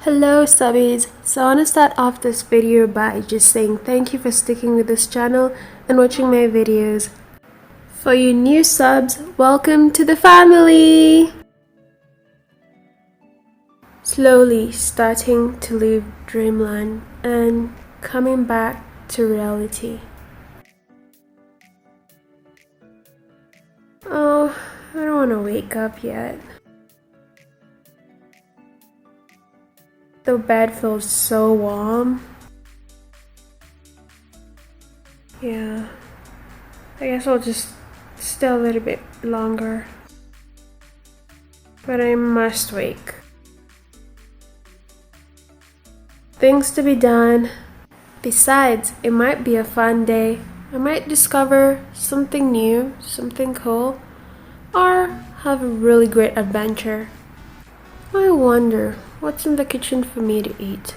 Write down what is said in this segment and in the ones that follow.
Hello subbies, so I want to start off this video by just saying thank you for sticking with this channel and watching my videos. For you new subs, welcome to the family! Slowly starting to leave dreamland and coming back to reality. Oh, I don't want to wake up yet. The bed feels so warm. Yeah, I guess I'll just stay a little bit longer. But I must wake. Things to be done. Besides, it might be a fun day. I might discover something new, something cool, or have a really great adventure. I wonder what's in the kitchen for me to eat.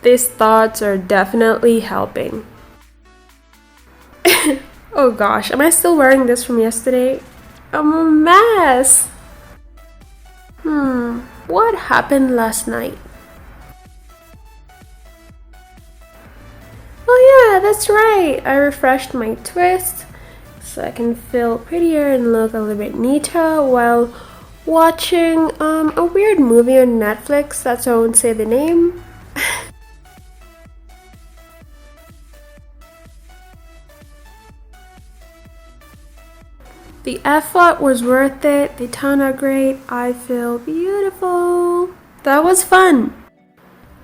These thoughts are definitely helping. Oh gosh, am I still wearing this from yesterday? I'm a mess! What happened last night? Oh yeah, that's right! I refreshed my twist so I can feel prettier and look a little bit neater while watching a weird movie on Netflix. That's why I won't say the name. The effort was worth it. They turned out great. I feel beautiful. That was fun.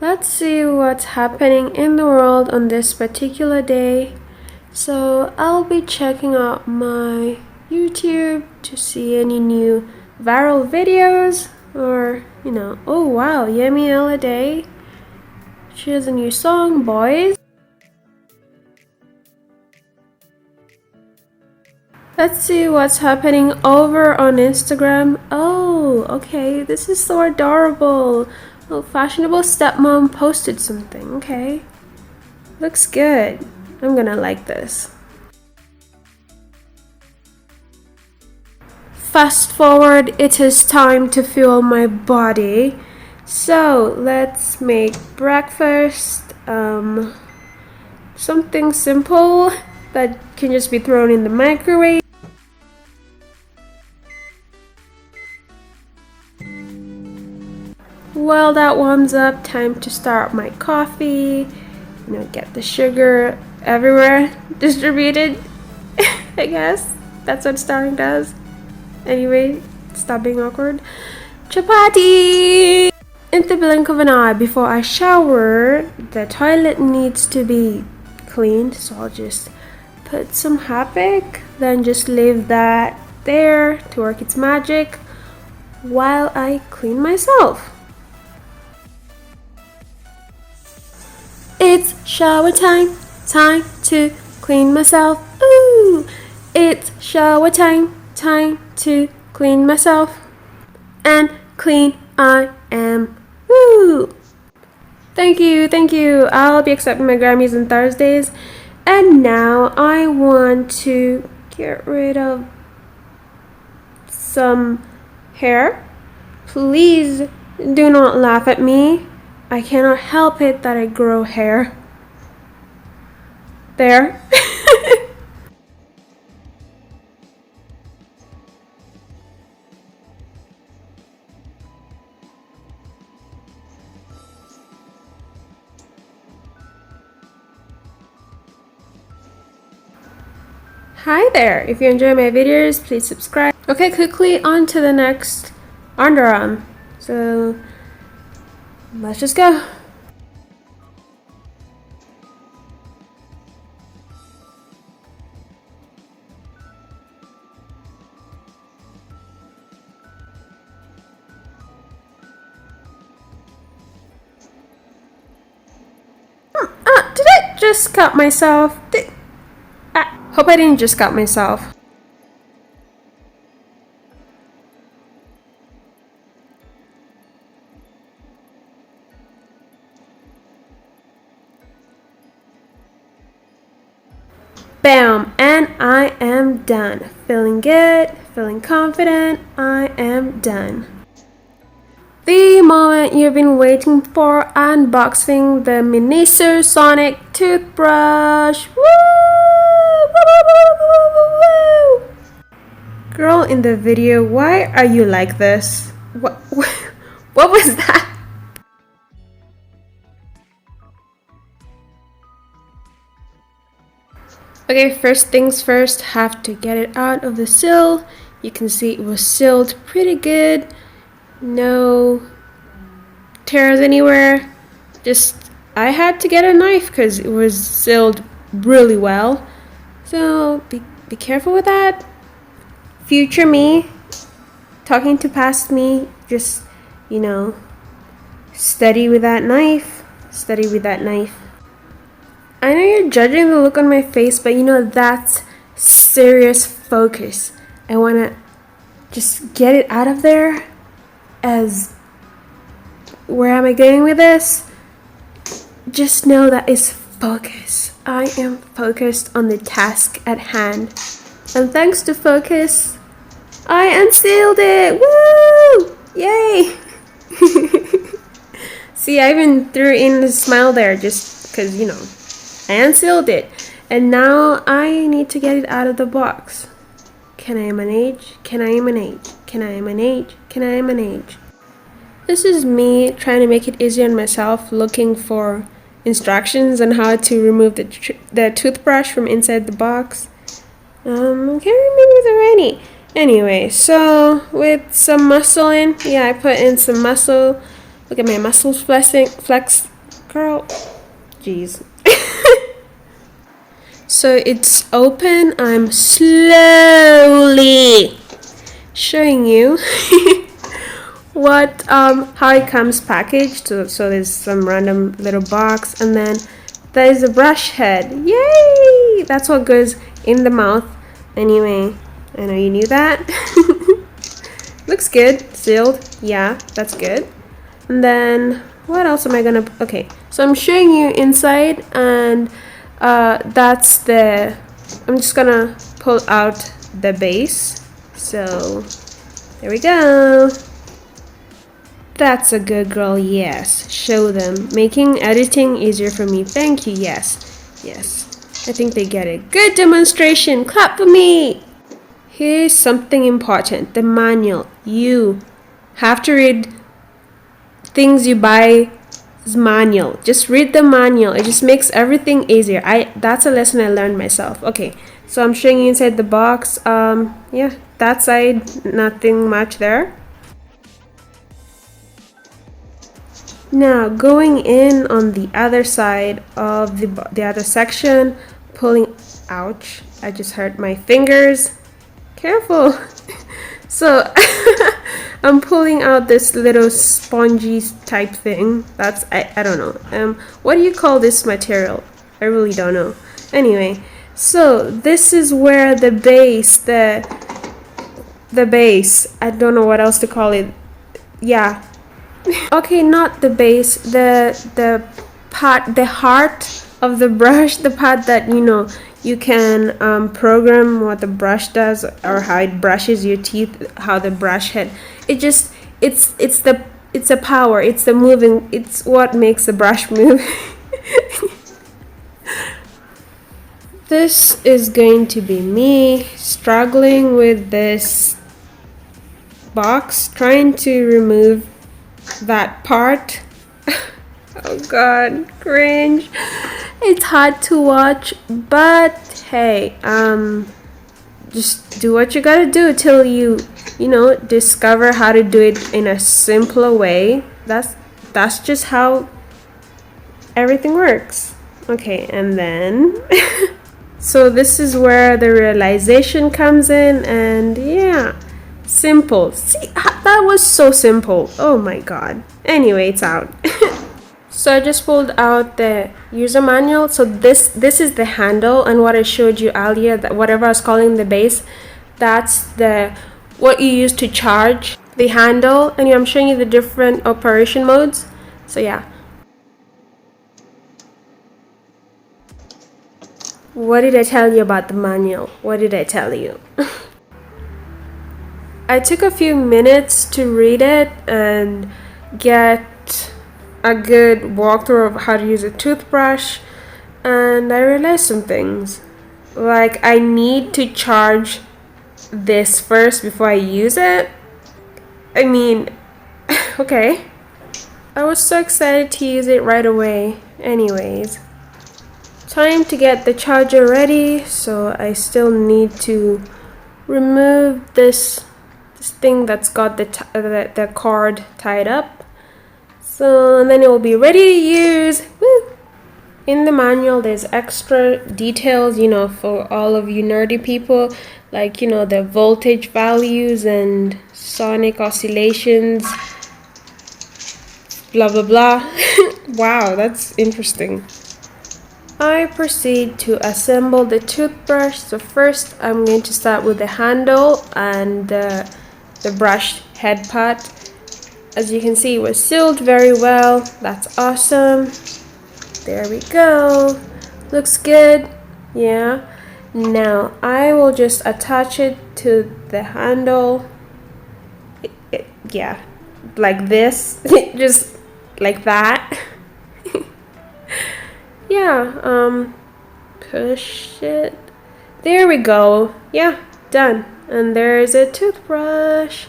Let's see what's happening in the world on this particular day. So I'll be checking out my YouTube to see any new viral videos or, oh wow, Yemi Alade. She has a new song, boys. Let's see what's happening over on Instagram. Oh, okay, this is so adorable. Oh, fashionable stepmom posted something. Okay, looks good. I'm gonna like this. Fast forward, it is time to fuel my body. So let's make breakfast. Something simple that can just be thrown in the microwave. While that warms up, time to start my coffee. Get the sugar everywhere distributed. I guess that's what starting does. Anyway, stop being awkward. Chapati! In the blink of an eye, before I shower, the toilet needs to be cleaned, so I'll just put some Harpic, then just leave that there to work its magic while I clean myself. It's shower time, time to clean myself. Ooh! It's shower time, time to clean myself. And clean I am. Woo! Thank you. I'll be accepting my Grammys on Thursdays. And now I want to get rid of some hair. Please do not laugh at me. I cannot help it that I grow hair. There. Hi there. If you enjoy my videos, please subscribe. Okay, quickly on to the next underarm. So let's just go. Did I just cut myself? Hope I didn't just cut myself. Bam! And I am done. Feeling good, feeling confident, I am done. The moment moment you've been waiting for, unboxing the Miniso Sonic toothbrush. Woo! Woo! Girl in the video, why are you like this? What was that? Okay, first things first, have to get it out of the seal. You can see it was sealed pretty good. No tears anywhere. Just, I had to get a knife because it was sealed really well. So be careful with that. Future me, talking to past me, just, you know, steady with that knife. Steady with that knife. I know you're judging the look on my face, but you know, that's serious focus. I want to just get it out of there. As where am I going with this? Just know that it's focus. I am focused on the task at hand. And thanks to focus, I unsealed it. Woo! Yay! See, I even threw in a smile there just because, you know, I unsealed it. And now I need to get it out of the box. Can I manage? Can I manage? Can I manage? Can I manage? This is me trying to make it easier on myself, looking for instructions on how to remove the toothbrush from inside the box. I can't remember already. Anyway, so with some muscle in, yeah, I put in some muscle. Look at my muscles flex, girl. Jeez. So it's open. I'm slowly showing you what how it comes packaged. So there's some random little box, and then there's a brush head. Yay! That's what goes in the mouth. Anyway, I know you knew that. Looks good. Sealed. Yeah, that's good. And then what else am I gonna? Okay, so I'm showing you inside, and that's the. I'm just gonna pull out the base. So there we go. That's a good girl. Yes, show them. Making editing easier for me. Thank you. Yes, yes. I think they get it. Good demonstration. Clap for me. Here's something important. The manual. You have to read things you buy. Manual. Just read the manual. It just makes everything easier. That's a lesson I learned myself. Okay, so I'm showing you inside the box. Yeah, that side, nothing much there. Now going in on the other side of the other section, pulling. Ouch! I just hurt my fingers. Careful. So I'm pulling out this little spongy type thing. That's I don't know. What do you call this material? I really don't know. Anyway, so this is where the base, the base. I don't know what else to call it. Yeah. Okay, not the base. The part, the heart of the brush, the part that you can program what the brush does or how it brushes your teeth, how the brush head. It's a power. It's the moving. It's what makes the brush move. This is going to be me struggling with this box, trying to remove that part. Oh god, cringe. It's hard to watch, but hey, just do what you gotta do till you discover how to do it in a simpler way. That's just how everything works. Okay, and then so this is where the realization comes in, and yeah, simple. See, that was so simple. Oh my god. Anyway, it's out. So I just pulled out the user manual. So this is the handle, and what I showed you earlier, that whatever I was calling the base, that's what you use to charge the handle. And I'm showing you the different operation modes. So yeah. What did I tell you about the manual? What did I tell you? I took a few minutes to read it and get get a good walkthrough of how to use a toothbrush, and I realized some things. Like, I need to charge this first before I use it. I mean, okay. I was so excited to use it right away. Anyways, time to get the charger ready. So I still need to remove this thing that's got the cord tied up. So and then it will be ready to use. Woo! In the manual, there's extra details, for all of you nerdy people, like, the voltage values and sonic oscillations, blah, blah, blah. Wow, that's interesting. I proceed to assemble the toothbrush. So first, I'm going to start with the handle and the brush head part. As you can see, it was sealed very well. That's awesome. There we go. Looks good. Yeah. Now I will just attach it to the handle. Yeah, like this. Just like that. Yeah. Push it. There we go. Yeah, done. And there's a toothbrush.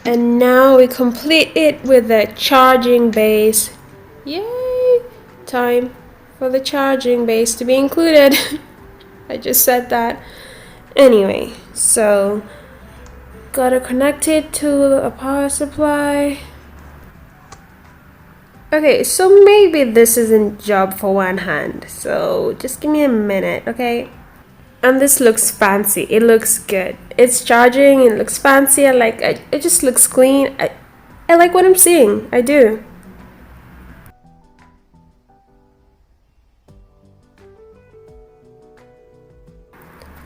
And now we complete it with a charging base. Yay! Time for the charging base to be included. I just said that. Anyway, so gotta connect it to a power supply. Okay, so maybe this isn't job for one hand. So just give me a minute, okay? And this looks fancy. It looks good. It's charging. It looks fancy. I like it. It just looks clean. I like what I'm seeing. I do.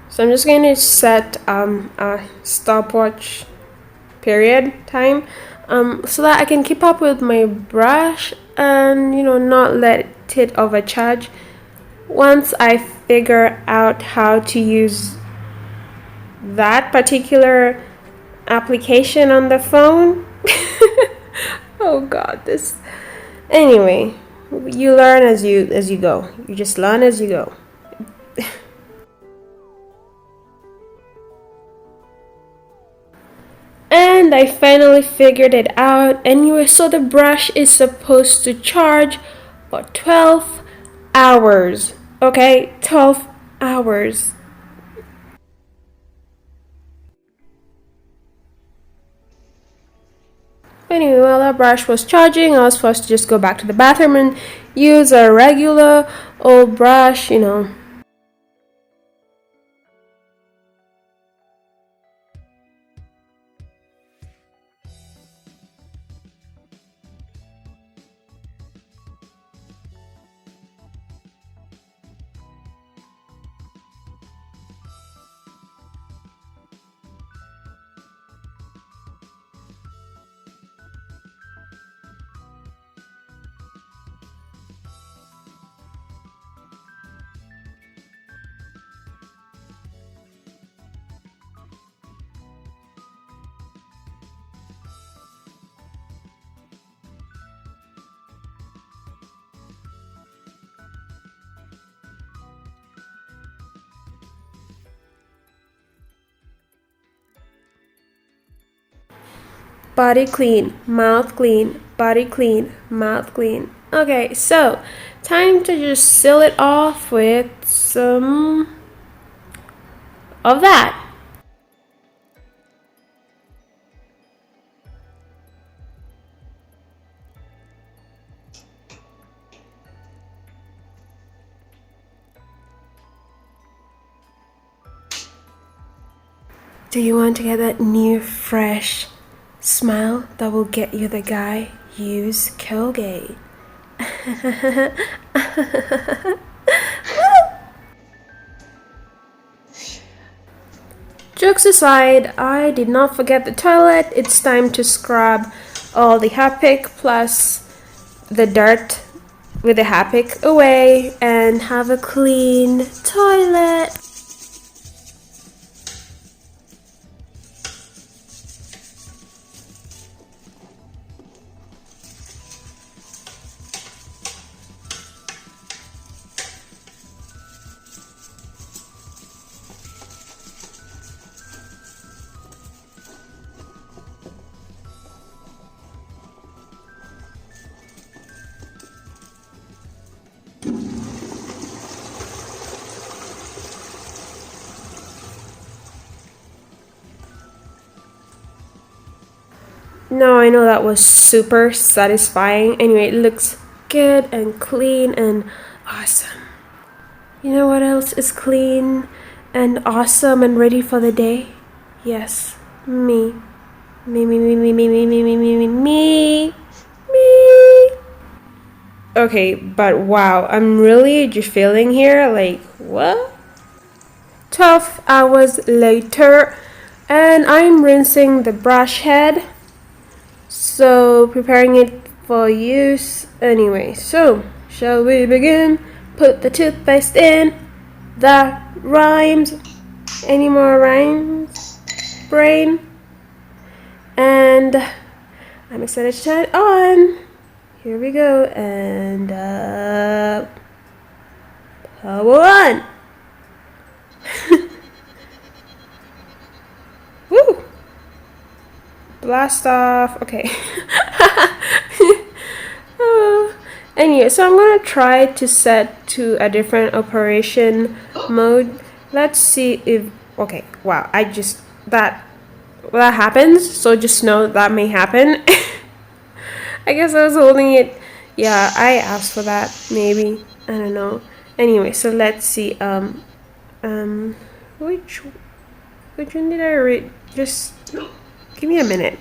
So I'm just going to set a stopwatch period time so that I can keep up with my brush and not let it overcharge. Once I figure out how to use that particular application on the phone, oh god, this. Anyway, you learn as you go. You just learn as you go. And I finally figured it out. Anyway, so the brush is supposed to charge for 12 hours. Okay, 12 hours. Anyway, while that brush was charging, I was forced to just go back to the bathroom and use a regular old brush, body clean, mouth clean, body clean, mouth clean. Okay, so time to just seal it off with some of that. Do you want to get that new fresh smile that will get you the guy? Use Colgate. Jokes aside, I did not forget the toilet. It's time to scrub all the Harpic plus the dirt with the Harpic away and have a clean toilet. No, I know that was super satisfying. Anyway, it looks good and clean and awesome. You know what else is clean and awesome and ready for the day? Yes, me. Me. Okay, but wow, I'm really just feeling here like, what? 12 hours later, and I'm rinsing the brush head. So, preparing it for use. Anyway, so, shall we begin? Put the toothpaste in. That rhymes. Any more rhymes? Brain. And I'm excited to turn it on. Here we go. And power on. Woo! Blast off. Okay. Anyway, so I'm gonna try to set to a different operation mode. Let's see if, okay, wow, that happens, so just know that may happen. I guess I was holding it. Yeah, I asked for that, maybe. I don't know. Anyway, so let's see. Which one did I read? Just give me a minute.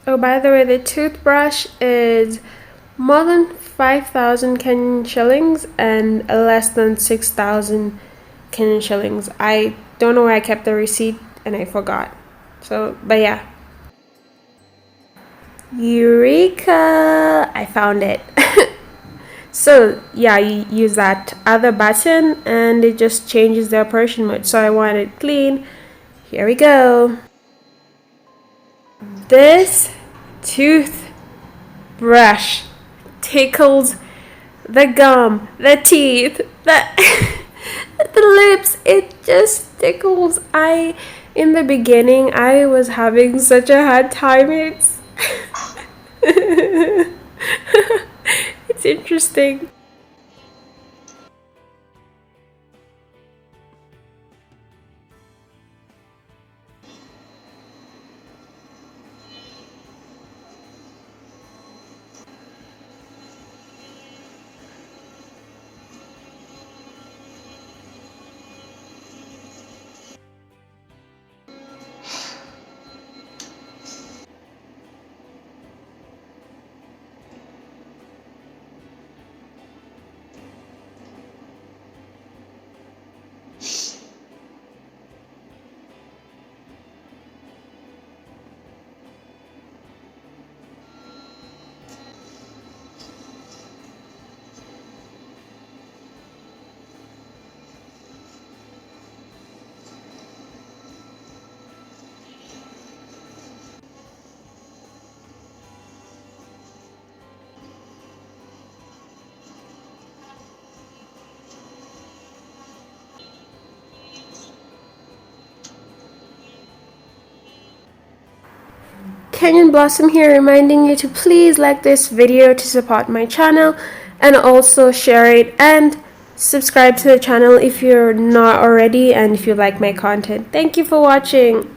Oh, by the way, the toothbrush is more than 5,000 Kenyan shillings and less than 6,000 Kenyan shillings. I don't know where I kept the receipt and I forgot. So, but yeah. Eureka! I found it. So, yeah, you use that other button and it just changes the operation mode. So I want it clean. Here we go. This toothbrush tickles the gum, the teeth, the lips. It just tickles. In the beginning, I was having such a hard time. It's interesting. Kenyan Blossom here, reminding you to please like this video to support my channel and also share it and subscribe to the channel if you're not already and if you like my content. Thank you for watching.